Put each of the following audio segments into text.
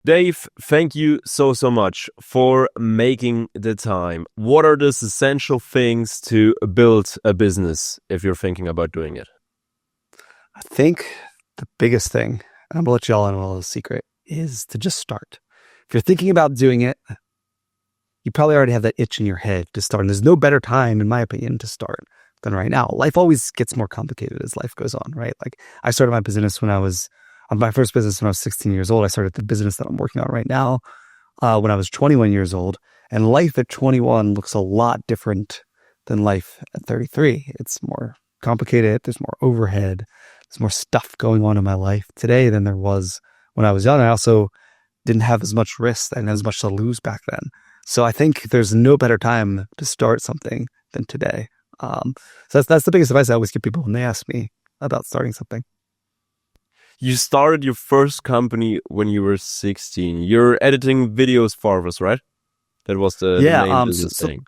Dave, thank you so much for making the time. What are the essential things to build a business if you're thinking about doing it? I think the biggest thing, and I'm going to let you all in on a little secret, is to just start. If you're thinking about doing it, you probably already have that itch in your head to start. And there's no better time, in my opinion, to start than right now. Life always gets more complicated as life goes on, right? Like I started my business my first business when I was 16 years old. I started the business that I'm working on right now when I was 21 years old. And life at 21 looks a lot different than life at 33. It's more complicated. There's more overhead. There's more stuff going on in my life today than there was when I was young. I also didn't have as much risk and as much to lose back then. So I think there's no better time to start something than today. So that's the biggest advice I always give people when they ask me about starting something. You started your first company when you were 16. You're editing videos for us, right? That was the main business thing.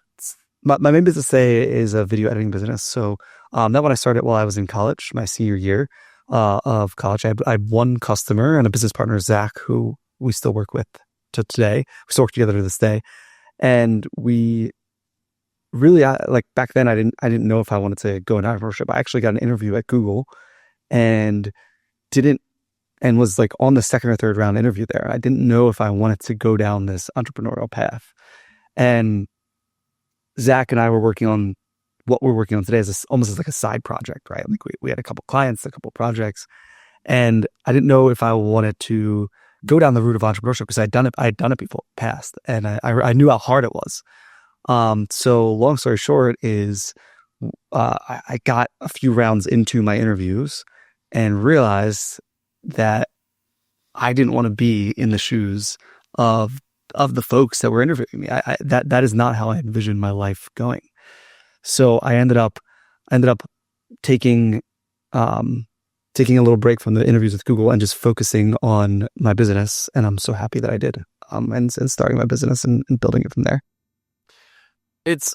My main business today is a video editing business. So that one I started while I was in college, my senior year of college. I had one customer and a business partner, Zach, who we still work with to today. We still work together to this day. And we really, like back then, I didn't know if I wanted to go into entrepreneurship. I actually got an interview at Google and was like on the second or third round interview there. I didn't know if I wanted to go down this entrepreneurial path. And Zach and I were working on what we're working on today is almost as like a side project, right? Like we had a couple clients, a couple projects, and I didn't know if I wanted to go down the route of entrepreneurship because I had done it before past, and I knew how hard it was. So long story short is I got a few rounds into my interviews and realized that I didn't want to be in the shoes of the folks that were interviewing me. That is not how I envisioned my life going. So I ended up taking a little break from the interviews with Google and just focusing on my business. And I'm so happy that I did. And starting my business and building it from there. It's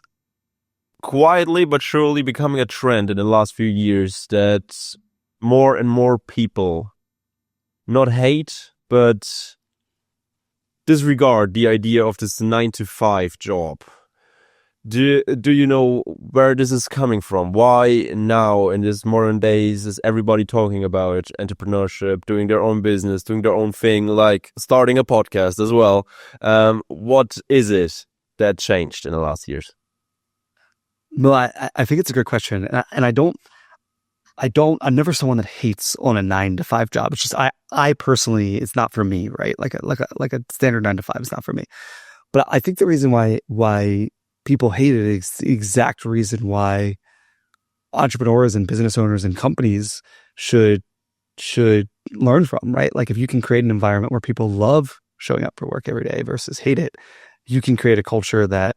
quietly but surely becoming a trend in the last few years that more and more people not hate, but disregard the idea of this 9-to-5 job. Do you know where this is coming from? Why now in this modern days is everybody talking about entrepreneurship, doing their own business, doing their own thing, like starting a podcast as well? What is it that changed in the last years? No, I think it's a good question, and I'm never someone that hates on a 9-to-5 job. It's just I personally, it's not for me, right? Like a standard 9-to-5 is not for me. But I think the reason why people hate it is the exact reason why entrepreneurs and business owners and companies should learn from, right? Like if you can create an environment where people love showing up for work every day versus hate it, you can create a culture that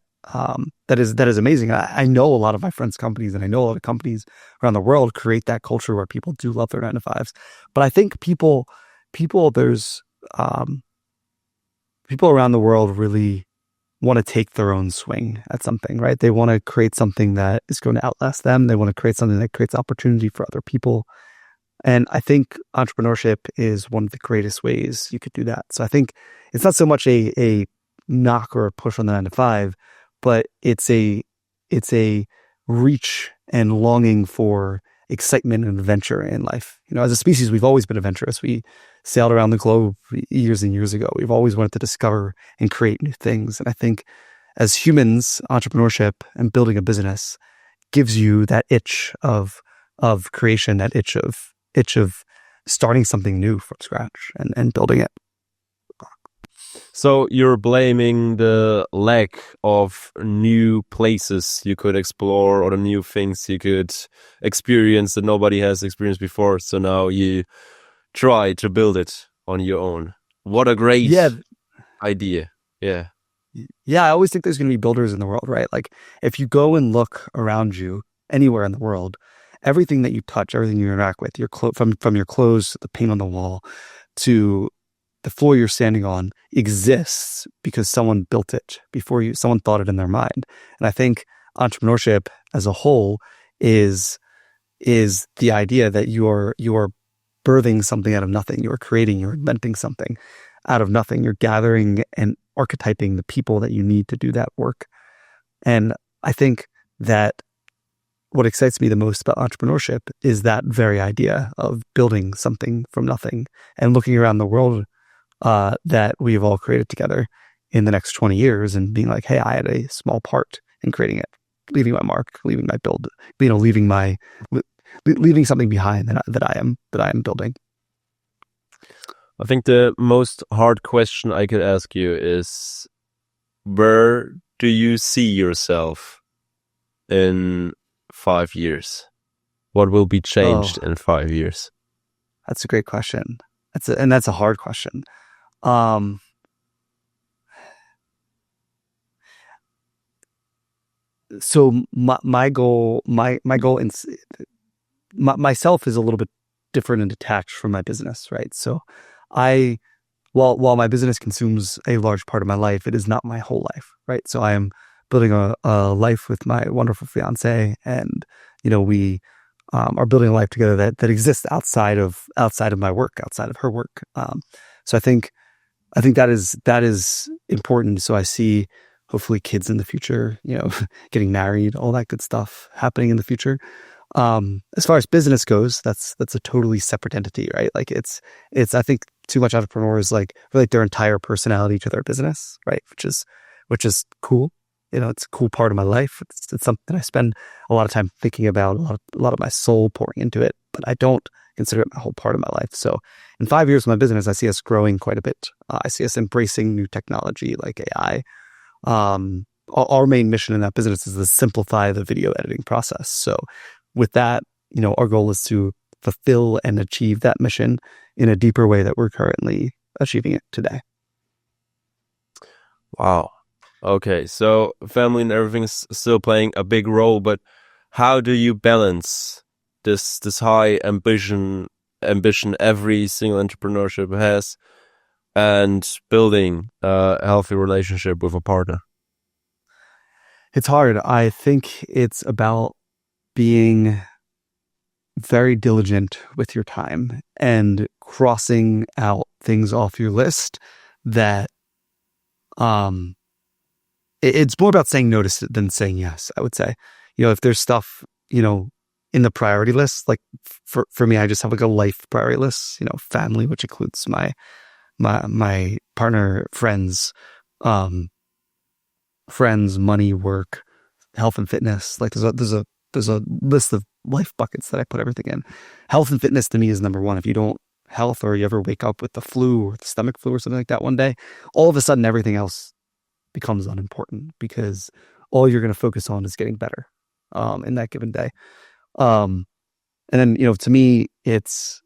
is amazing. I know a lot of my friends' companies, and I know a lot of companies around the world create that culture where people do love their 9-to-5s. But I think people around the world really want to take their own swing at something, right? They want to create something that is going to outlast them. They want to create something that creates opportunity for other people. And I think entrepreneurship is one of the greatest ways you could do that. So I think it's not so much a knock or a push on the 9-to-5, but it's a reach and longing for excitement and adventure in life. You know, as a species, we've always been adventurous. We sailed around the globe years and years ago. We've always wanted to discover and create new things. And I think as humans, entrepreneurship and building a business gives you that itch of creation, that itch of starting something new from scratch and building it. So you're blaming the lack of new places you could explore or the new things you could experience that nobody has experienced before. So now you try to build it on your own. What a great idea. Yeah. Yeah, I always think there's going to be builders in the world, right? Like if you go and look around you anywhere in the world, everything that you touch, everything you interact with, from your clothes to the paint on the wall to the floor you're standing on exists because someone built it before you. Someone thought it in their mind. And I think entrepreneurship as a whole is the idea that you are birthing something out of nothing. You are creating, you're inventing something. out of nothing. You're gathering and archetyping the people that you need to do that work. And I think that what excites me the most about entrepreneurship is that very idea of building something from nothing and looking around the world that we've all created together in the next 20 years and being like, hey, I had a small part in creating it, leaving my mark, leaving my build, leaving something behind that I am building. I think the most hard question I could ask you is, where do you see yourself in 5 years? What will be changed in 5 years? That's a great question. That's a hard question. So my goal in myself is a little bit different and detached from my business, right? So while my business consumes a large part of my life, it is not my whole life, right? So I am building a life with my wonderful fiance, and we are building a life together that exists outside of my work, outside of her work. So I think that is important. So I see hopefully kids in the future, getting married, all that good stuff happening in the future. As far as business goes, that's a totally separate entity, right? Like it's I think too much entrepreneurs like relate their entire personality to their business, right? Which is cool. It's a cool part of my life. It's something I spend a lot of time thinking about, a lot of my soul pouring into it, but I don't consider it my whole part of my life. So in 5 years of my business, I see us growing quite a bit. I see us embracing new technology like AI. Our main mission in that business is to simplify the video editing process. So with that, our goal is to fulfill and achieve that mission in a deeper way that we're currently achieving it today. Wow. Okay, so family and everything's still playing a big role, but how do you balance this high ambition every single entrepreneurship has, and building a healthy relationship with a partner? It's hard. I think it's about being very diligent with your time and crossing out things off your list that it's more about saying no than saying yes, I would say. If there's stuff, in the priority list, like for me, I just have like a life priority list, family, which includes my partner, friends, money, work, health and fitness. Like there's a list of life buckets that I put everything in. Health and fitness to me is number one. If you don't health, or you ever wake up with the flu or the stomach flu or something like that one day, all of a sudden everything else becomes unimportant, because all you're going to focus on is getting better in that given day. And then, to me, it's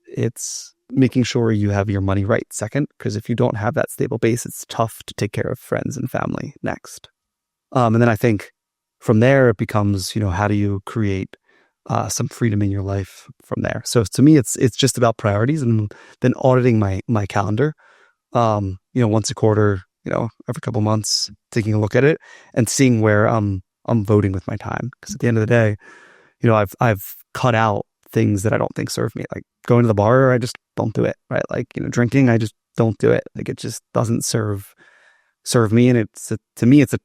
making sure you have your money right second, because if you don't have that stable base, it's tough to take care of friends and family next. And then I think from there it becomes, how do you create some freedom in your life from there? So to me, it's just about priorities, and then auditing my calendar, once a quarter, every couple months, taking a look at it and seeing where I'm voting with my time. Because at the end of the day, I've cut out things that I don't think serve me, like going to the bar. I just don't do it, right? Like, drinking, I just don't do it. Like, it just doesn't serve me. And to me, it's a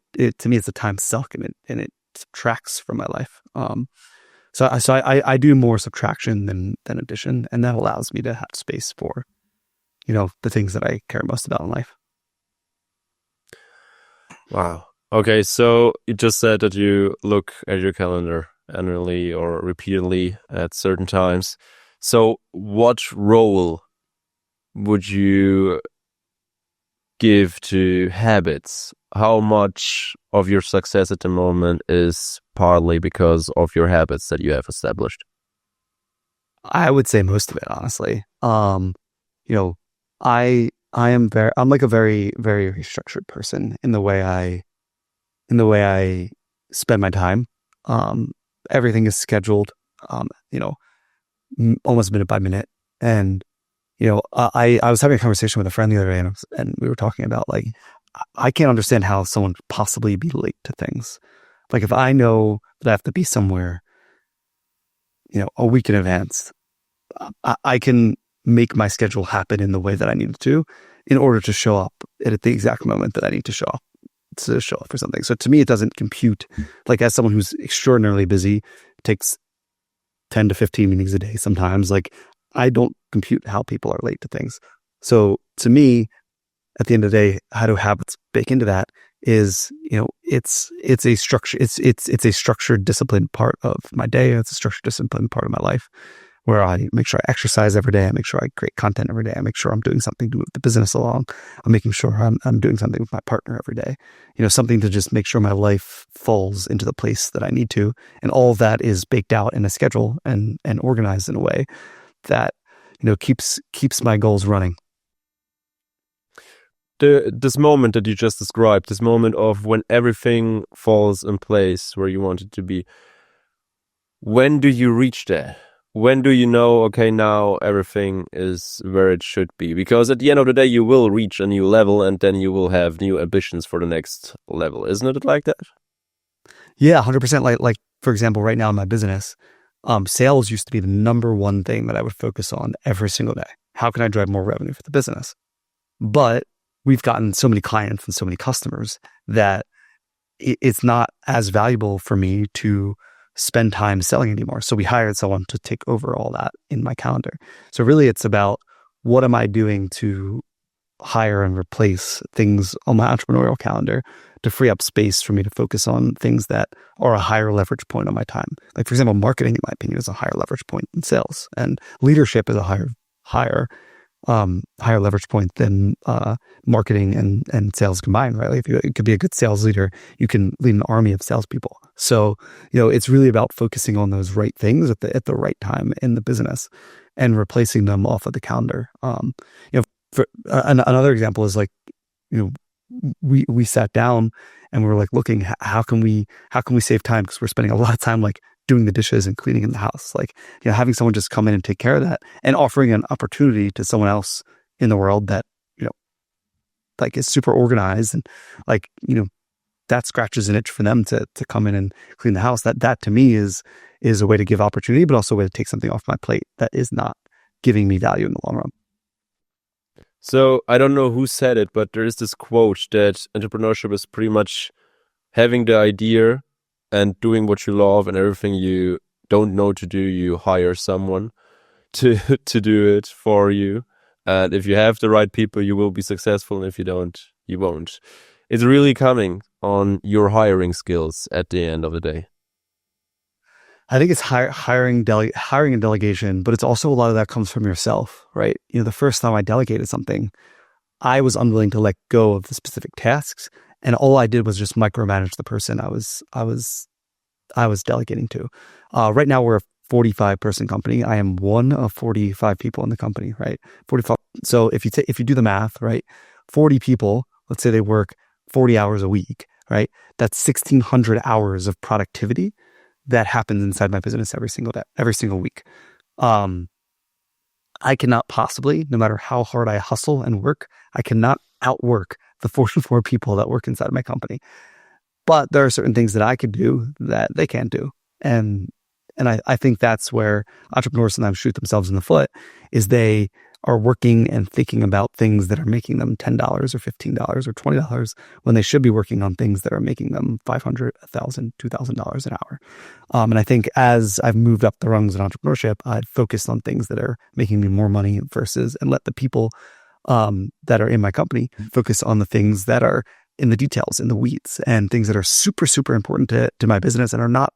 time suck, and it subtracts from my life. So I do more subtraction than addition, and that allows me to have space for, the things that I care most about in life. Wow. Okay, so you just said that you look at your calendar annually or repeatedly at certain times. So what role would you give to habits? How much of your success at the moment is partly because of your habits that you have established? I would say most of it, honestly. I'm like a very, very structured person in the way I spend my time. Everything is scheduled, almost minute by minute. And, I was having a conversation with a friend the other day, and we were talking about, like, I can't understand how someone could possibly be late to things. Like, if I know that I have to be somewhere, a week in advance, I can make my schedule happen in the way that I need it to, in order to show up at the exact moment that I need to show up for something. So to me, it doesn't compute. Like, as someone who's extraordinarily busy, takes 10 to 15 meetings a day sometimes, like, I don't compute how people are late to things. So to me, at the end of the day, how do habits bake into that is, it's a structure, it's a structured, disciplined part of my day. It's a structured, disciplined part of my life, where I make sure I exercise every day. I make sure I create content every day. I make sure I'm doing something to move the business along. I'm making sure I'm doing something with my partner every day. Something to just make sure my life falls into the place that I need to. And all of that is baked out in a schedule and organized in a way that, keeps my goals running. This moment that you just described, this moment of when everything falls in place where you want it to be, when do you reach there? When do you know, okay, now everything is where it should be? Because at the end of the day, you will reach a new level, and then you will have new ambitions for the next level. Isn't it like that? Yeah, 100%. Like for example, right now in my business, sales used to be the number one thing that I would focus on every single day. How can I drive more revenue for the business? But we've gotten so many clients and so many customers that it's not as valuable for me to spend time selling anymore. So we hired someone to take over all that in my calendar. So really, it's about, what am I doing to hire and replace things on my entrepreneurial calendar to free up space for me to focus on things that are a higher leverage point on my time. Like, for example, marketing, in my opinion, is a higher leverage point than sales, and leadership is a higher leverage point than marketing and sales combined, right? Like, if you could be a good sales leader, you can lead an army of salespeople. So, it's really about focusing on those right things at the right time in the business and replacing them off of the calendar. Another example is, like, we sat down and we were like, looking, how can we save time? Because we're spending a lot of time, like, doing the dishes and cleaning in the house, like, having someone just come in and take care of that, and offering an opportunity to someone else in the world that, like, is super organized, and, like, that scratches an itch for them to come in and clean the house. That to me is a way to give opportunity, but also a way to take something off my plate that is not giving me value in the long run. So I don't know who said it, but there is this quote that entrepreneurship is pretty much having the idea and doing what you love, and everything you don't know to do, you hire someone to do it for you. And if you have the right people, you will be successful. And if you don't, you won't. It's really coming on your hiring skills at the end of the day. I think it's hiring and delegation, but it's also, a lot of that comes from yourself, right? The first time I delegated something, I was unwilling to let go of the specific tasks, and all I did was just micromanage the person I was delegating to. Right now, we're a 45-person company. I am one of 45 people in the company, right? 45. So if you do the math, right, 40 people, let's say they work 40 hours a week, right? That's 1,600 hours of productivity that happens inside my business every single day, every single week. I cannot possibly, no matter how hard I hustle and work, I cannot outwork the 44 people that work inside my company. But there are certain things that I could do that they can't do. And I think that's where entrepreneurs sometimes shoot themselves in the foot, is they are working and thinking about things that are making them $10 or $15 or $20 when they should be working on things that are making them $500, $1,000, $2,000 an hour. And I think as I've moved up the rungs in entrepreneurship, I've focused on things that are making me more money and let the people that are in my company focus on the things that are in the details, in the weeds, and things that are super, super important to my business and are not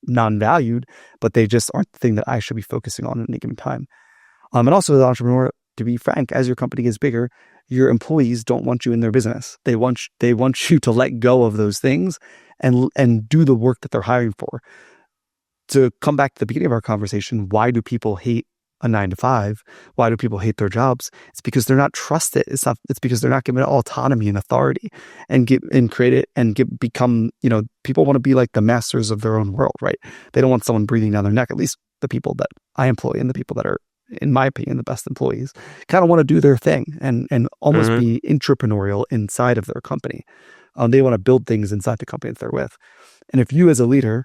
non-valued, but they just aren't the thing that I should be focusing on at any given time. And also, as an entrepreneur, to be frank, as your company gets bigger, your employees don't want you in their business. They want you to let go of those things and do the work that they're hiring for. To come back to the beginning of our conversation, why do people hate a 9-to-5? Why do people hate their jobs? It's because they're not trusted. It's because they're not given autonomy and authority become, people want to be like the masters of their own world, right? They don't want someone breathing down their neck. At least the people that I employ and the people that are, in my opinion, the best employees kind of want to do their thing and almost be entrepreneurial inside of their company. They want to build things inside the company that they're with. And if you as a leader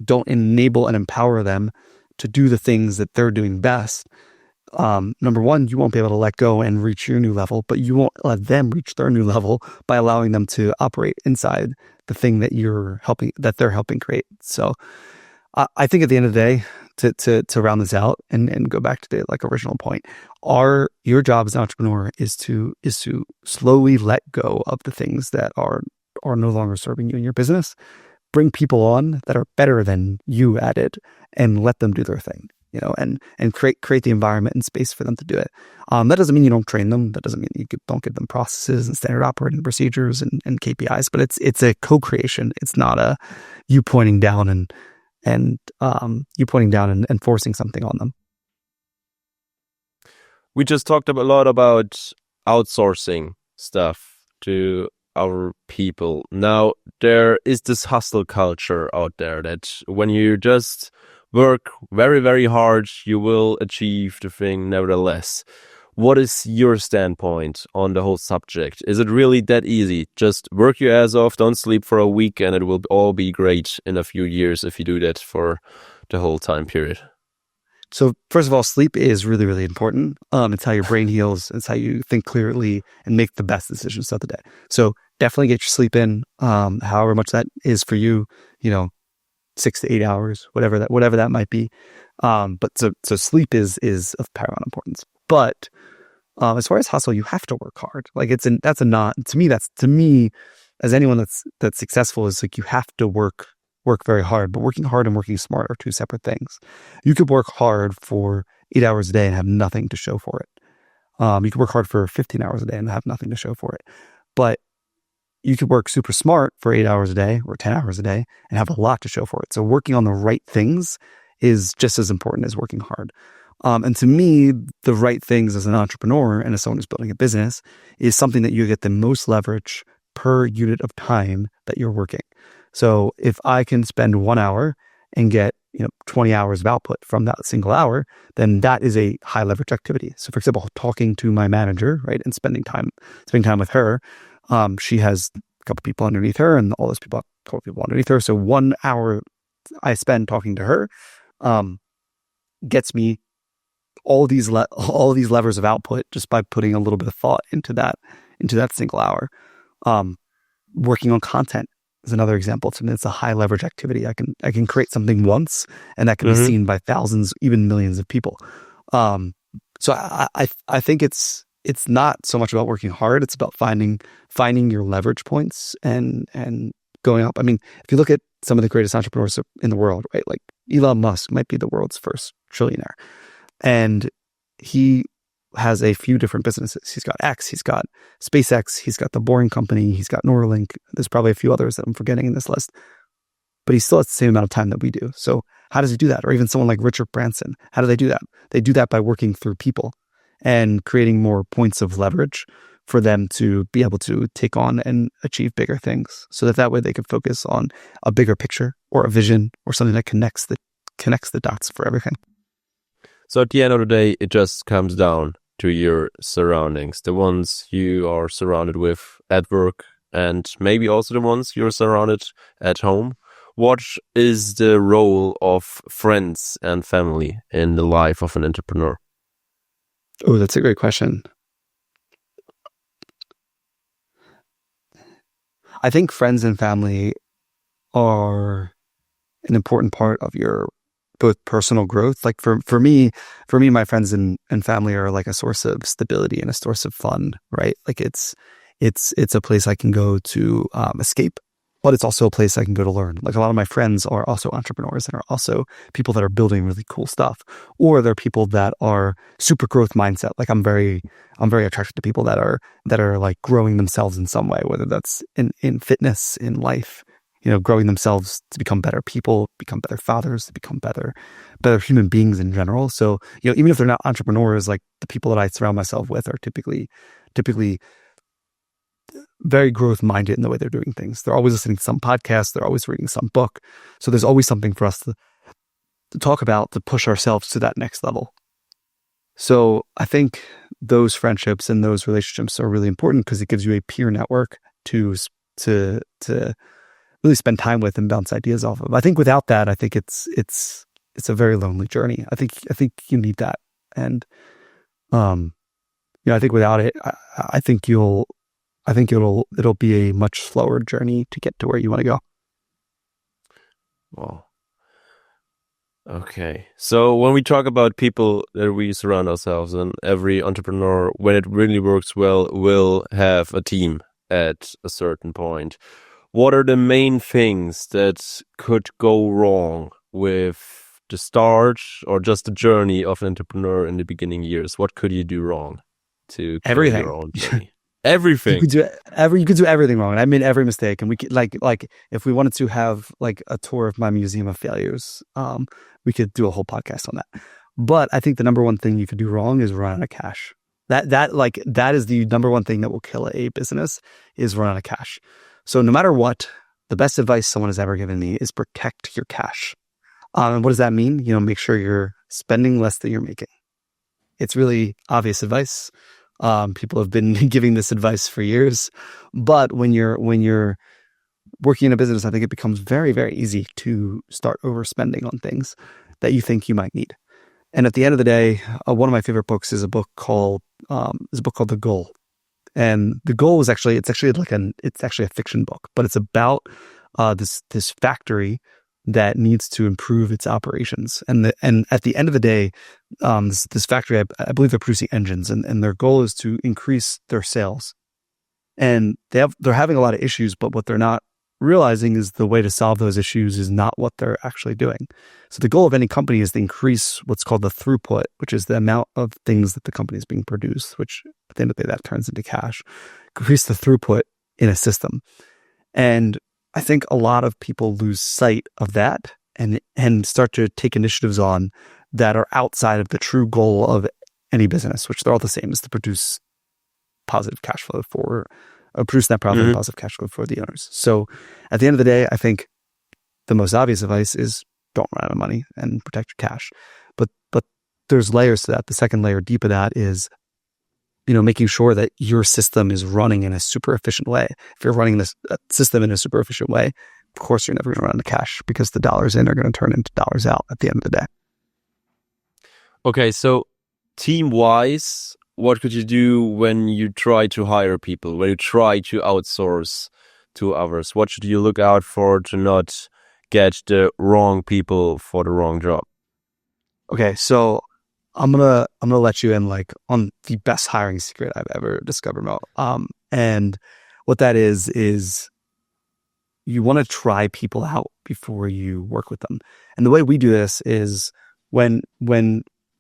don't enable and empower them to do the things that they're doing best, number one, you won't be able to let go and reach your new level, but you won't let them reach their new level by allowing them to operate inside the thing that they're helping create. So I think at the end of the day, to round this out and go back to the original point, your job as an entrepreneur is to slowly let go of the things that are no longer serving you in your business, bring people on that are better than you at it, and let them do their thing, and create the environment and space for them to do it. That doesn't mean you don't train them. That doesn't mean you don't give them processes and standard operating procedures and KPIs, but it's a co-creation. It's not a you pointing down and forcing something on them. We just talked a lot about outsourcing stuff to our people. Now, there is this hustle culture out there that when you just work very, very hard, you will achieve the thing nevertheless. What is your standpoint on the whole subject? Is it really that easy? Just work your ass off, don't sleep for a week, and it will all be great in a few years if you do that for the whole time period. So first of all, sleep is really, really important. It's how your brain heals. It's how you think clearly and make the best decisions throughout the day. So definitely get your sleep in, however much that is for you, 6 to 8 hours, whatever that might be. But so sleep is of paramount importance. But as far as hustle, you have to work hard. To me, as anyone that's successful, is like you have to work very hard. But working hard and working smart are two separate things. You could work hard for 8 hours a day and have nothing to show for it. You could work hard for 15 hours a day and have nothing to show for it. But you could work super smart for 8 hours a day or 10 hours a day and have a lot to show for it. So working on the right things is just as important as working hard. And to me, the right things as an entrepreneur and as someone who's building a business is something that you get the most leverage per unit of time that you're working. So if I can spend 1 hour and get 20 hours of output from that single hour, then that is a high leverage activity. So for example, talking to my manager, right, and spending time with her, she has a couple people underneath her and all those people, a couple people underneath her. So 1 hour I spend talking to her gets me all these levers of output just by putting a little bit of thought into that single hour. Working on content is another example. To me, it's a high leverage activity. I can create something once, and that can be seen by thousands, even millions of people. So I think it's not so much about working hard. It's about finding your leverage points and going up. I mean, if you look at some of the greatest entrepreneurs in the world, right? Like Elon Musk might be the world's first trillionaire. And he has a few different businesses. He's got X, he's got SpaceX, he's got the Boring Company, he's got Neuralink. There's probably a few others that I'm forgetting in this list. But he still has the same amount of time that we do. So how does he do that? Or even someone like Richard Branson, how do they do that? They do that by working through people and creating more points of leverage for them to be able to take on and achieve bigger things, so that way they can focus on a bigger picture or a vision or something that connects the dots for everything. So at the end of the day, it just comes down to your surroundings, the ones you are surrounded with at work, and maybe also the ones you're surrounded at home. What is the role of friends and family in the life of an entrepreneur? Oh, that's a great question. I think friends and family are an important part of your both personal growth. Like for me, my friends and family are like a source of stability and a source of fun, right? Like it's a place I can go to escape, but it's also a place I can go to learn. Like a lot of my friends are also entrepreneurs and are also people that are building really cool stuff, or they're people that are super growth mindset. Like I'm very attracted to people that are like growing themselves in some way, whether that's in fitness, in life, growing themselves to become better people, become better fathers, to become better human beings in general. So, even if they're not entrepreneurs, like the people that I surround myself with are typically very growth minded in the way they're doing things. They're always listening to some podcast. They're always reading some book. So there's always something for us to talk about, to push ourselves to that next level. So I think those friendships and those relationships are really important because it gives you a peer network to really spend time with and bounce ideas off of. I think without that, I think it's a very lonely journey. I think you need that. And Um, I think without it, I think it'll be a much slower journey to get to where you want to go. Well, okay. So when we talk about people that we surround ourselves, and every entrepreneur, when it really works well, will have a team at a certain point. What are the main things that could go wrong with the start or just the journey of an entrepreneur in the beginning years? What could you do wrong to create your Everything. own journey? You Everything. could do you could do everything wrong. And I made every mistake. And we could like if we wanted to have like a tour of my museum of failures, we could do a whole podcast on that. But I think the number one thing you could do wrong is run out of cash. That is the number one thing that will kill a business is run out of cash. So no matter what, the best advice someone has ever given me is protect your cash. And what does that mean? Make sure you're spending less than you're making. It's really obvious advice. People have been giving this advice for years, but when you're working in a business, I think it becomes very, very easy to start overspending on things that you think you might need. And at the end of the day, one of my favorite books is a book called The Goal. And The Goal is it's actually a fiction book, but it's about this factory that needs to improve its operations. And at the end of the day, this factory, I believe they're producing engines, and their goal is to increase their sales. And they're having a lot of issues, but what they're not realizing is the way to solve those issues is not what they're actually doing. So the goal of any company is to increase what's called the throughput, which is the amount of things that the company is being produced, which at the end of the day, that turns into cash. Increase the throughput in a system. And I think a lot of people lose sight of that and start to take initiatives on that are outside of the true goal of any business, which they're all the same, is to produce positive cash flow produce net profit and positive cash flow for the owners. So at the end of the day, I think the most obvious advice is don't run out of money and protect your cash. But there's layers to that. The second layer deep of that is making sure that your system is running in a super efficient way. If you're running this system in a super efficient way, of course, you're never going to run out of cash because the dollars in are going to turn into dollars out at the end of the day. Okay, so team-wise, what could you do when you try to hire people, when you try to outsource to others? What should you look out for to not get the wrong people for the wrong job? Okay, so I'm gonna let you in on the best hiring secret I've ever discovered, Mo. And what that is you want to try people out before you work with them. And the way we do this is when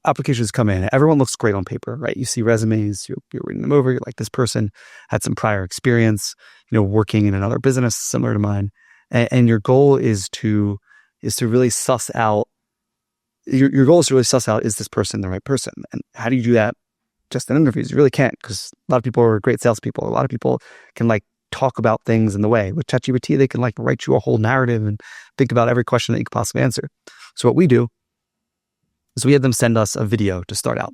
applications come in, everyone looks great on paper, right? You see resumes, you're reading them over, you're like, this person had some prior experience, working in another business similar to mine. And your goal is to really suss out. Your goal is to really suss out, is this person the right person? And how do you do that? Just in interviews. You really can't, because a lot of people are great salespeople. A lot of people can talk about things in the way. With ChatGPT, they can write you a whole narrative and think about every question that you could possibly answer. So what we do is we have them send us a video to start out.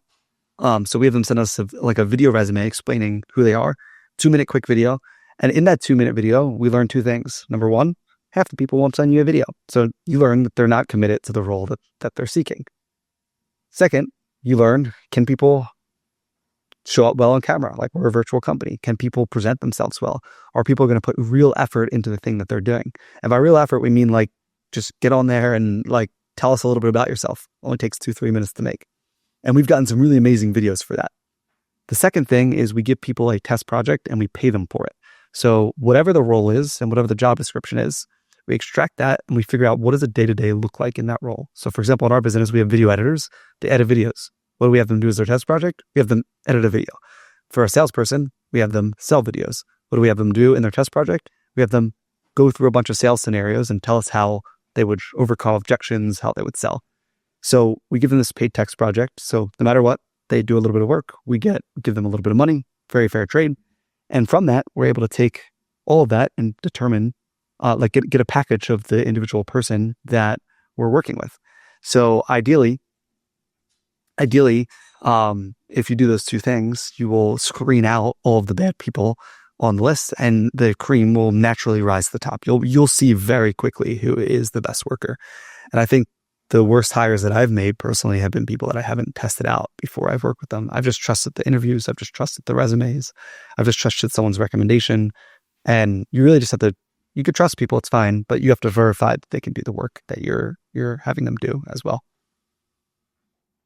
So we have them send us a video resume explaining who they are, 2-minute quick video. And in that 2-minute video, we learn 2 things. Number one, half the people won't send you a video. So you learn that they're not committed to the role that they're seeking. Second, you learn, can people show up well on camera? Like, we're a virtual company. Can people present themselves well? Are people going to put real effort into the thing that they're doing? And by real effort, we mean just get on there and tell us a little bit about yourself. Only takes 2-3 minutes to make. And we've gotten some really amazing videos for that. The second thing is we give people a test project and we pay them for it. So whatever the role is and whatever the job description is, we extract that and we figure out what does a day-to-day look like in that role. So for example, in our business, we have video editors. They edit videos. What do we have them do as their test project? We have them edit a video. For a salesperson, we have them sell videos. What do we have them do in their test project? We have them go through a bunch of sales scenarios and tell us how they would overcome objections, how they would sell. So we give them this paid text project. So no matter what, they do a little bit of work. We give them a little bit of money, very fair trade. And from that, we're able to take all of that and determine, get a package of the individual person that we're working with. So ideally, if you do those 2 things, you will screen out all of the bad people on the list, and the cream will naturally rise to the top. You'll see very quickly who is the best worker. And I think the worst hires that I've made personally have been people that I haven't tested out before I've worked with them. I've just trusted the interviews. I've just trusted the resumes. I've just trusted someone's recommendation. And you really just have to, you could trust people, it's fine, but you have to verify that they can do the work that you're having them do as well.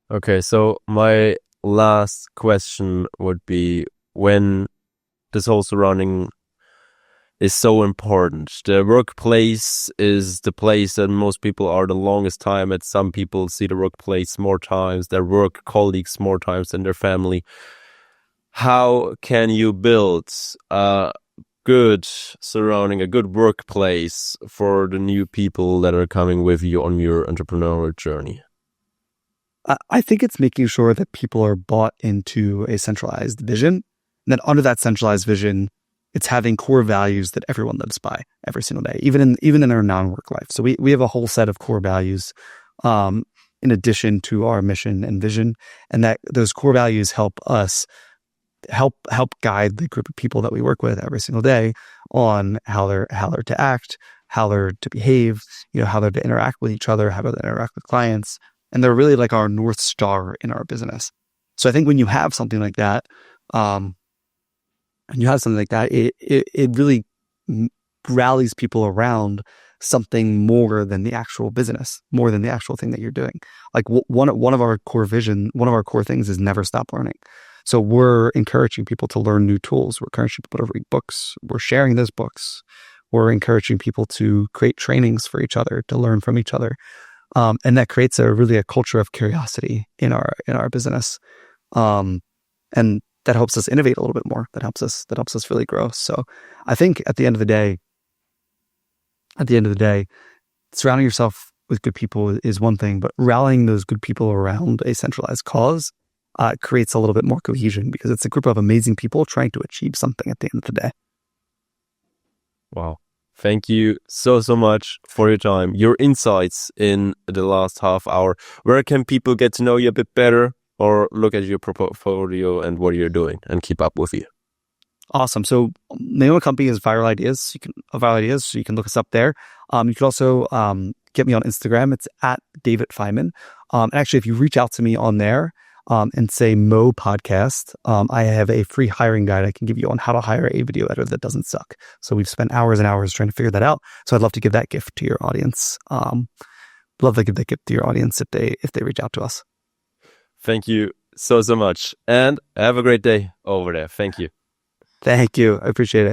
Okay, so my last question would be, when this whole surrounding is so important. The workplace is the place that most people are the longest time at. Some people see the workplace more times, their work colleagues more times than their family. How can you build a good surrounding, a good workplace for the new people that are coming with you on your entrepreneurial journey? I think it's making sure that people are bought into a centralized vision. And then under that centralized vision, it's having core values that everyone lives by every single day, even in our non-work life. So we have a whole set of core values in addition to our mission and vision, and that those core values help us help guide the group of people that we work with every single day on how they're to act, how they're to behave, how they're to interact with each other, how to interact with clients, and they're really like our North Star in our business. So I think when you have something like that, it really rallies people around something more than the actual business, more than the actual thing that you're doing. Like one of our core things is never stop learning. So we're encouraging people to learn new tools. We're encouraging people to read books. We're sharing those books. We're encouraging people to create trainings for each other, to learn from each other. And that creates a culture of curiosity in our business. And that helps us innovate a little bit more. That helps us really grow. So I think at the end of the day, surrounding yourself with good people is one thing, but rallying those good people around a centralized cause creates a little bit more cohesion, because it's a group of amazing people trying to achieve something at the end of the day. Wow. Thank you so much for your time, your insights in the last half hour. Where can people get to know you a bit better, or look at your portfolio and what you're doing and keep up with you? Awesome. So the name of the company is Viral Ideas. So you can look us up there. You can also get me on Instagram. It's at David Feinman. Actually, if you reach out to me on there and say Mo Podcast, I have a free hiring guide I can give you on how to hire a video editor that doesn't suck. So we've spent hours and hours trying to figure that out. So I'd love to give that gift to your audience. If they reach out to us. Thank you so much. And have a great day over there. Thank you. Thank you. I appreciate it.